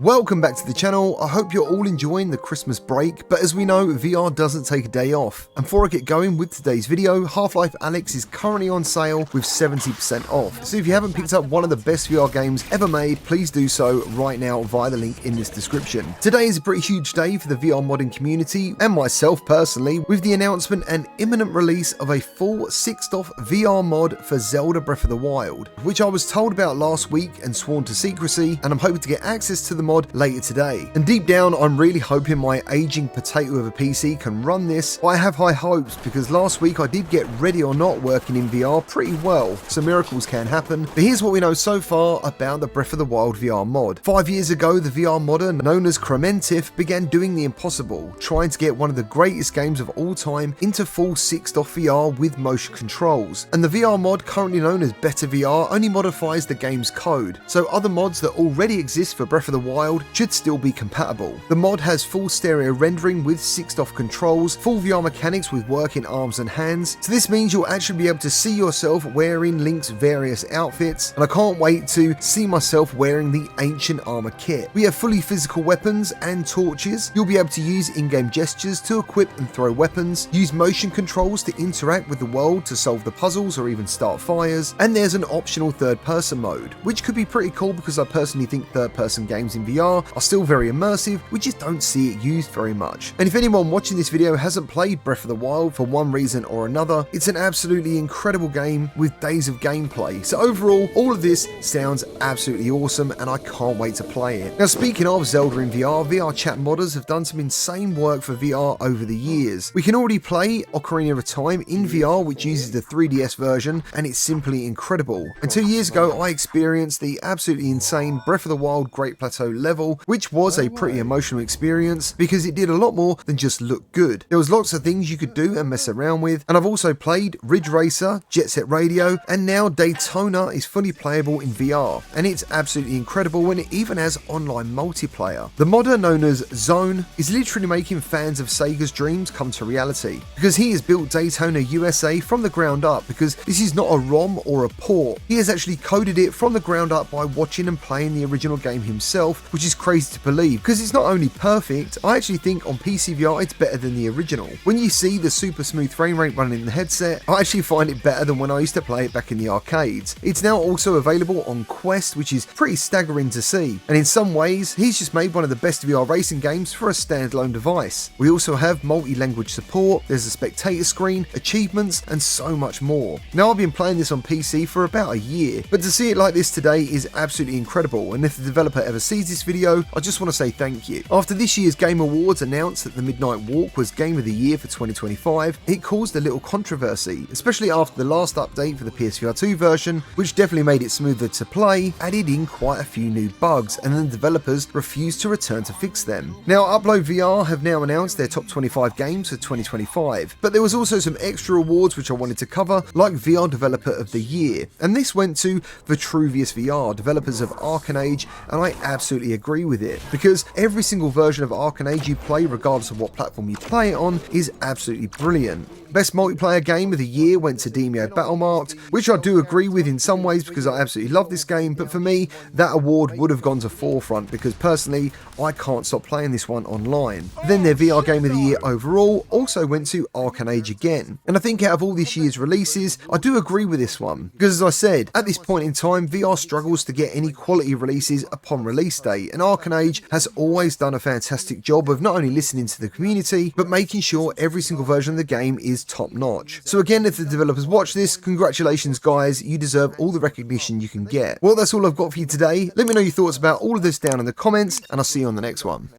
Welcome back to the channel. I hope you're all enjoying the Christmas break, but as we know, VR doesn't take a day off. And before I get going with today's video, Half-Life Alyx is currently on sale with 70% off. So if you haven't picked up one of the best VR games ever made, please do so right now via the link in this description. Today is a pretty huge day for the VR modding community, and myself personally, with the announcement and imminent release of a full 6th VR mod for Zelda Breath of the Wild, which I was told about last week and sworn to secrecy, and I'm hoping to get access to the mod later today. And deep down, I'm really hoping my aging potato of a PC can run this, but I have high hopes because last week I did get Ready or Not working in VR pretty well, so miracles can happen. But here's what we know so far about the Breath of the Wild VR mod. 5 years ago, the VR modder known as Krementif began doing the impossible, trying to get one of the greatest games of all time into full 6th VR with motion controls. And the VR mod, currently known as Better VR, only modifies the game's code, so other mods that already exist for Breath of the Wild should still be compatible. The mod has full stereo rendering with 6th controls, full VR mechanics with working arms and hands, so this means you'll actually be able to see yourself wearing Link's various outfits, and I can't wait to see myself wearing the ancient armor kit. We have fully physical weapons and torches. You'll be able to use in-game gestures to equip and throw weapons, use motion controls to interact with the world to solve the puzzles or even start fires, and there's an optional third-person mode, which could be pretty cool because I personally think third-person games in VR are still very immersive, we just don't see it used very much. And if anyone watching this video hasn't played Breath of the Wild for one reason or another, it's an absolutely incredible game with days of gameplay. So overall, all of this sounds absolutely awesome and I can't wait to play it. Now speaking of Zelda in VR, VRChat modders have done some insane work for VR over the years. We can already play Ocarina of Time in VR, which uses the 3DS version, and it's simply incredible. And 2 years ago, I experienced the absolutely insane Breath of the Wild Great Plateau level, which was a pretty emotional experience because it did a lot more than just look good. There was lots of things you could do and mess around with, and I've also played Ridge Racer, Jet Set Radio, and now Daytona is fully playable in VR, and it's absolutely incredible when it even has online multiplayer. The modder known as Zone is literally making fans of Sega's dreams come to reality, because he has built Daytona USA from the ground up, because this is not a ROM or a port. He has actually coded it from the ground up by watching and playing the original game himself, which is crazy to believe because it's not only perfect, I actually think on PCVR it's better than the original. When you see the super smooth frame rate running in the headset, I actually find it better than when I used to play it back in the arcades. It's now also available on Quest, which is pretty staggering to see, and in some ways he's just made one of the best VR racing games for a standalone device. We also have multi-language support, there's a spectator screen, achievements, and so much more. Now I've been playing this on PC for about a year, but to see it like this today is absolutely incredible, and if the developer ever sees this video, I just want to say thank you. After this year's Game Awards announced that the Midnight Walk was Game of the Year for 2025, it caused a little controversy, especially after the last update for the PSVR 2 version, which definitely made it smoother to play, added in quite a few new bugs, and then the developers refused to return to fix them. Now Upload VR have now announced their top 25 games for 2025, but there was also some extra awards which I wanted to cover, like VR Developer of the Year, and this went to Vitruvius VR, developers of Arcanage, and I absolutely agree with it, because every single version of Arcanage you play, regardless of what platform you play it on, is absolutely brilliant. Best multiplayer game of the year went to Demeo Battlemarked, which I do agree with in some ways because I absolutely love this game, but for me, that award would have gone to Forefront because personally, I can't stop playing this one online. Then their VR game of the year overall also went to Arcanage again, and I think out of all this year's releases, I do agree with this one, because as I said, at this point in time, VR struggles to get any quality releases upon release date, and Arcanage has always done a fantastic job of not only listening to the community, but making sure every single version of the game is top notch. So again, if the developers watch this, congratulations guys, you deserve all the recognition you can get. Well, that's all I've got for you today. Let me know your thoughts about all of this down in the comments, and I'll see you on the next one.